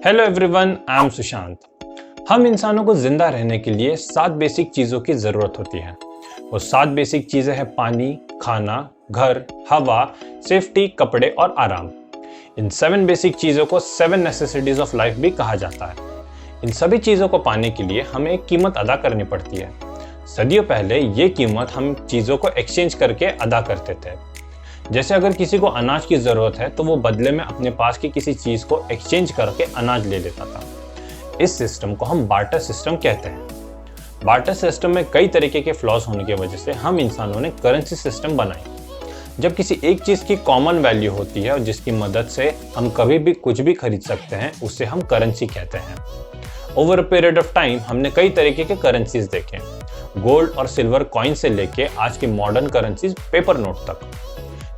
Hello everyone, I am Sushant. हम इंसानों को जिंदा रहने के लिए 7 बेसिक चीजों की जरूरत होती है। वो 7 बेसिक चीजें हैं पानी, खाना, घर, हवा, सेफ्टी, कपड़े और आराम। इन 7 बेसिक चीजों को 7 नेसेसिटीज ऑफ लाइफ भी कहा जाता है। इन सभी चीजों को पाने के लिए हमें एक कीमत अदा करनी पड़ती है। सदियों पहले ये कीमत हम चीजों को एक्सचेंज करके अदा करते थे। जैसे अगर किसी को अनाज की जरूरत है तो वो बदले में अपने पास की किसी चीज को एक्सचेंज करके अनाज ले लेता था। इस सिस्टम को हम बार्टर सिस्टम कहते हैं। बार्टर सिस्टम में कई तरीके के फ्लॉज होने की वजह से हम इंसानों ने करेंसी सिस्टम बनाई। जब किसी एक चीज की कॉमन वैल्यू होती है और जिसकी मदद से हम कभी भी कुछ भी खरीद सकते हैं, उसे हम करेंसी कहते हैं। Over a period of time हमने कई तरीके के करेंसीज देखे, गोल्ड और सिल्वर कॉइन से लेके आज की मॉडर्न करेंसीज पेपर नोट तक।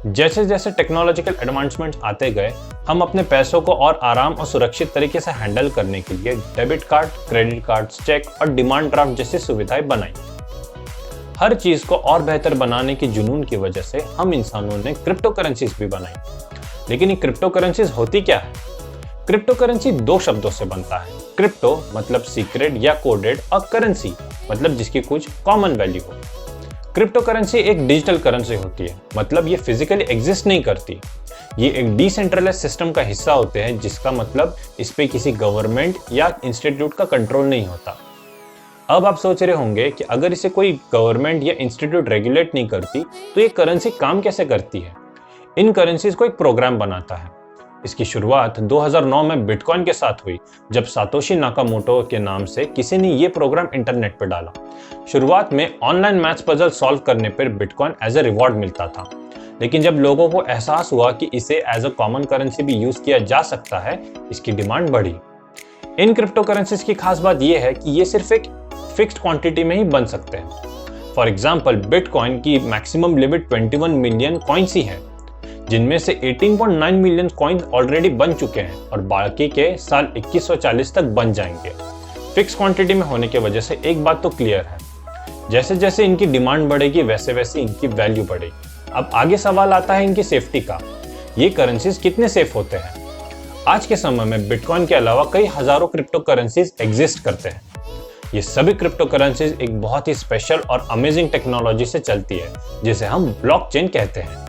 जैसे जैसे टेक्नोलॉजिकल एडवांसमेंट्स आते गए, हम अपने पैसों को और आराम और सुरक्षित तरीके से हैंडल करने के लिए debit card, credit card, cheque और डिमांड ड्राफ्ट जैसी सुविधाएं बनाई। हर चीज को और बेहतर बनाने की जुनून की वजह से हम इंसानों ने क्रिप्टो करेंसीज भी बनाई। लेकिन ये क्रिप्टो करेंसीज होती क्या है? क्रिप्टो करेंसी 2 शब्दों से बनता है। क्रिप्टो मतलब सीक्रेट या कोडेड और करेंसी मतलब जिसकी कुछ कॉमन वैल्यू हो। क्रिप्टो करेंसी एक डिजिटल करेंसी होती है, मतलब ये फिजिकली एग्जिस्ट नहीं करती। ये एक डिसेंट्रलाइज सिस्टम का हिस्सा होते हैं, जिसका मतलब इस पे किसी गवर्नमेंट या इंस्टीट्यूट का कंट्रोल नहीं होता। अब आप सोच रहे होंगे कि अगर इसे कोई गवर्नमेंट या इंस्टीट्यूट रेगुलेट नहीं करती तो ये करेंसी काम कैसे करती है? इन करेंसीज को एक प्रोग्राम बनाता है। इसकी शुरुआत 2009 में बिटकॉइन के साथ हुई, जब सातोशी नाकामोटो के नाम से किसी ने ये प्रोग्राम इंटरनेट पर डाला। शुरुआत में ऑनलाइन मैथ्स पजल सॉल्व करने पर बिटकॉइन एज अ रिवॉर्ड मिलता था, लेकिन जब लोगों को एहसास हुआ कि इसे एज अ कॉमन करेंसी भी यूज किया जा सकता है, इसकी डिमांड बढ़ी। इन क्रिप्टो करेंसीज की खास बात यह है कि ये सिर्फ एक फिक्स्ड क्वांटिटी में ही बन सकते हैं। फॉर एग्जाम्पल, बिटकॉइन की मैक्सिमम लिमिट 21 मिलियन कॉइन्स ही है, जिनमें से 18.9 मिलियन कॉइन ऑलरेडी बन चुके हैं और बाकी के साल 2140 तक बन जाएंगे। फिक्स क्वांटिटी में होने की वजह से एक बात तो क्लियर है, जैसे जैसे इनकी डिमांड बढ़ेगी वैसे वैसे इनकी वैल्यू बढ़ेगी। अब आगे सवाल आता है इनकी सेफ्टी का। ये करेंसीज कितने सेफ होते हैं? आज के समय में बिटकॉइन के अलावा कई हजारों क्रिप्टो करेंसीज एग्जिस्ट करते हैं। ये सभी क्रिप्टो करेंसीज एक बहुत ही स्पेशल और अमेजिंग टेक्नोलॉजी से चलती है, जिसे हम ब्लॉकचेन कहते हैं।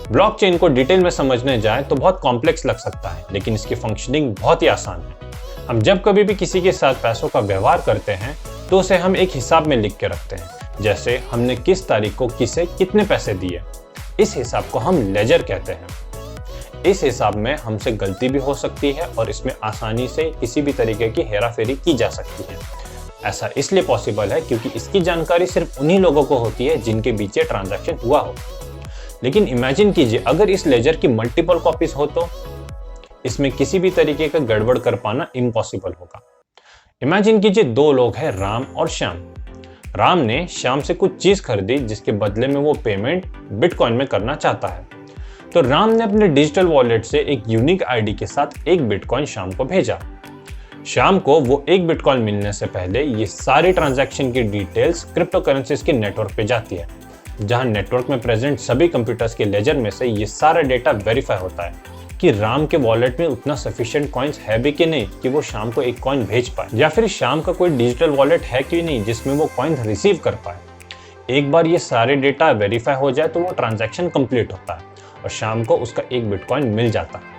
ब्लॉकचेन को डिटेल में समझने जाएं तो बहुत कॉम्प्लेक्स लग सकता है, लेकिन इसकी फंक्शनिंग बहुत ही आसान है। हम जब कभी भी किसी के साथ पैसों का व्यवहार करते हैं तो उसे हम एक हिसाब में लिख के रखते हैं, जैसे हमने किस तारीख को किसे कितने पैसे दिए। इस हिसाब को हम लेजर कहते हैं। इस हिसाब में हमसे गलती भी हो सकती है और इसमें आसानी से किसी भी तरीके की हेराफेरी की जा सकती है। ऐसा इसलिए पॉसिबल है क्योंकि इसकी जानकारी सिर्फ उन्हीं लोगों को होती है जिनके बीच ये ट्रांजैक्शन हुआ हो। लेकिन इमेजिन कीजिए अगर इस लेजर की मल्टीपल कॉपीज हो तो इसमें किसी भी तरीके का गड़बड़ कर पाना इम्पॉसिबल होगा। इमेजिन कीजिए 2 लोग हैं, राम और श्याम। राम ने श्याम से कुछ चीज खरीदी जिसके बदले में वो पेमेंट बिटकॉइन में करना चाहता है। तो राम ने अपने डिजिटल वॉलेट से एक यूनिक आईडी के साथ 1 बिटकॉइन श्याम को भेजा। श्याम को वो 1 बिटकॉइन मिलने से पहले ये सारी ट्रांजैक्शन की डिटेल्स क्रिप्टो करेंसीज के नेटवर्क पे जाती है, जहां नेटवर्क में प्रेजेंट सभी कंप्यूटर्स के लेजर में से ये सारा डेटा वेरीफाई होता है कि राम के वॉलेट में उतना सफिशिएंट कॉइन्स है भी कि नहीं कि वो श्याम को 1 कॉइन भेज पाए, या फिर श्याम का कोई डिजिटल वॉलेट है कि नहीं जिसमें वो कॉइन रिसीव कर पाए। एक बार ये सारे डेटा वेरीफाई हो जाए तो वो ट्रांजैक्शन कंप्लीट होता है और श्याम को उसका 1 बिटकॉइन मिल जाता है।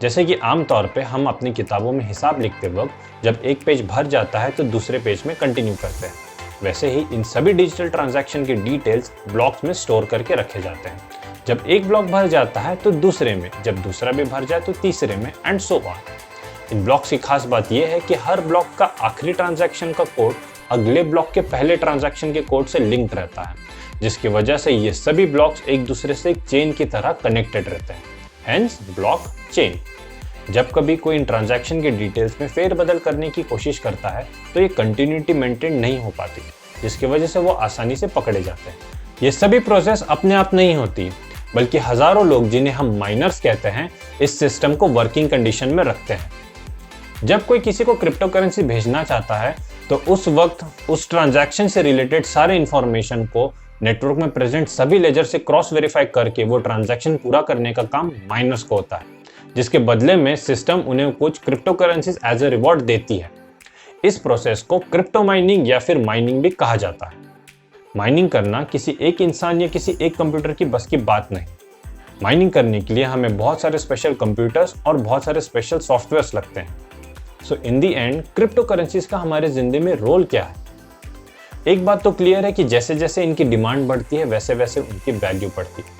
जैसे कि आमतौर पे हम अपनी किताबों में हिसाब लिखते वक्त जब एक पेज भर जाता है तो दूसरे पेज में कंटिन्यू करते हैं, वैसे ही इन सभी डिजिटल ट्रांजैक्शन के डिटेल्स ब्लॉक्स में स्टोर करके रखे जाते हैं। जब एक ब्लॉक भर जाता है तो दूसरे में, जब दूसरा भी भर जाए तो तीसरे में, and so on. In blocks की खास बात यह है कि हर ब्लॉक का आखिरी ट्रांजैक्शन का कोड अगले ब्लॉक के पहले ट्रांजैक्शन के कोड से लिंक्ड रहता है, जिसकी वजह से ये सभी ब्लॉक्स एक दूसरे से एक चेन की तरह कनेक्टेड रहते हैं, हेंस ब्लॉक चेन। जब कभी कोई इन ट्रांजैक्शन के डिटेल्स में फेरबदल करने की कोशिश करता है तो ये कंटिन्यूटी मेंटेन नहीं हो पाती, जिसकी वजह से वो आसानी से पकड़े जाते हैं। ये सभी प्रोसेस अपने आप नहीं होती, बल्कि हजारों लोग, जिन्हें हम माइनर्स कहते हैं, इस सिस्टम को वर्किंग कंडीशन में रखते हैं। जब कोई किसी को क्रिप्टो करेंसी भेजना चाहता है तो उस वक्त उस ट्रांजैक्शन से रिलेटेड सारे इंफॉर्मेशन को नेटवर्क में प्रेजेंट सभी लेजर से क्रॉस वेरीफाई करके वो ट्रांजैक्शन पूरा करने का काम माइनर्स को होता है। जिसके बदले में सिस्टम उन्हें कुछ crypto currencies as a reward देती है। इस प्रोसेस को क्रिप्टो माइनिंग या फिर माइनिंग भी कहा जाता है। माइनिंग करना किसी एक इंसान या किसी एक कंप्यूटर की बस की बात नहीं। माइनिंग करने के लिए हमें बहुत सारे स्पेशल कंप्यूटर्स और बहुत सारे स्पेशल सॉफ्टवेयर्स लगते हैं। सो इन दी एंड क्रिप्टो करेंसीज का हमारे जिंदगी में रोल क्या है? एक बात तो क्लियर है कि जैसे जैसे इनकी डिमांड बढ़ती है वैसे वैसे उनकी वैल्यू बढ़ती है।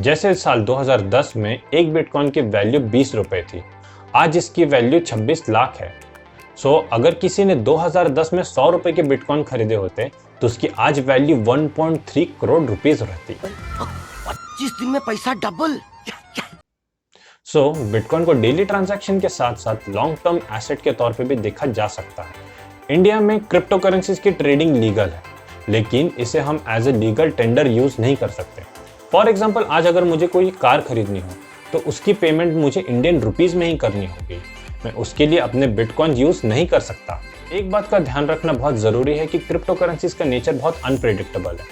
जैसे साल 2010 में एक बिटकॉइन की वैल्यू 20 रुपए थी, आज इसकी वैल्यू 26 लाख है। सो अगर किसी ने 2010 में 100 रुपए के बिटकॉइन खरीदे होते तो उसकी आज वैल्यू 1.3 करोड़ रुपीस रहती। 25 दिन में पैसा डबल। सो बिटकॉइन को डेली ट्रांजैक्शन के साथ साथ लॉन्ग टर्म एसेट के तौर पे भी देखा जा सकता है। इंडिया में क्रिप्टो करेंसीज की ट्रेडिंग लीगल है, लेकिन इसे हम as a legal tender use नहीं कर सकते। फॉर एग्जाम्पल, आज अगर मुझे कोई कार खरीदनी हो तो उसकी पेमेंट मुझे इंडियन रुपीज में ही करनी होगी। मैं उसके लिए अपने बिटकॉइन यूज नहीं कर सकता। एक बात का ध्यान रखना बहुत जरूरी है कि क्रिप्टो करेंसीज का नेचर बहुत अनप्रेडिक्टेबल है।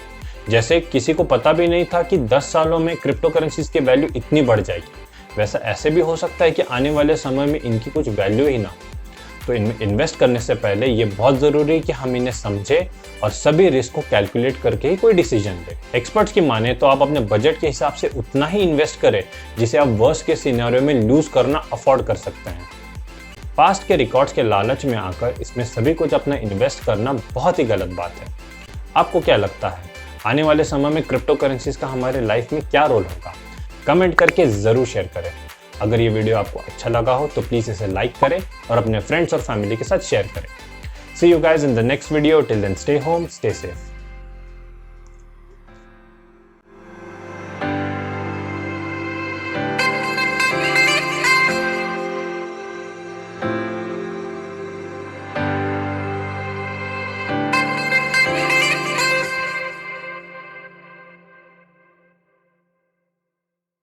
जैसे किसी को पता भी नहीं था कि 10 सालों में क्रिप्टो करेंसीज की वैल्यू इतनी बढ़ जाएगी, वैसा ऐसे भी हो सकता है कि आने वाले समय में इनकी कुछ वैल्यू ही ना हो। तो इनमें इन्वेस्ट करने से पहले ये बहुत जरूरी है कि हम इन्हें समझे और सभी रिस्क को कैलकुलेट करके ही कोई डिसीजन ले। एक्सपर्ट्स की माने तो आप अपने बजट के हिसाब से उतना ही इन्वेस्ट करें जिसे आप वर्स्ट के सिनेरियो में लूज करना अफोर्ड कर सकते हैं। पास्ट के रिकॉर्ड्स के लालच में आकर इसमें सभी कुछ अपना इन्वेस्ट करना बहुत ही गलत बात है। आपको क्या लगता है, आने वाले समय में क्रिप्टो करेंसीज का हमारे लाइफ में क्या रोल होगा? कमेंट करके जरूर शेयर करें। अगर ये वीडियो आपको अच्छा लगा हो तो प्लीज इसे लाइक करें और अपने फ्रेंड्स और फैमिली के साथ शेयर करें। See you guys in the next video. Till then, stay home, stay safe.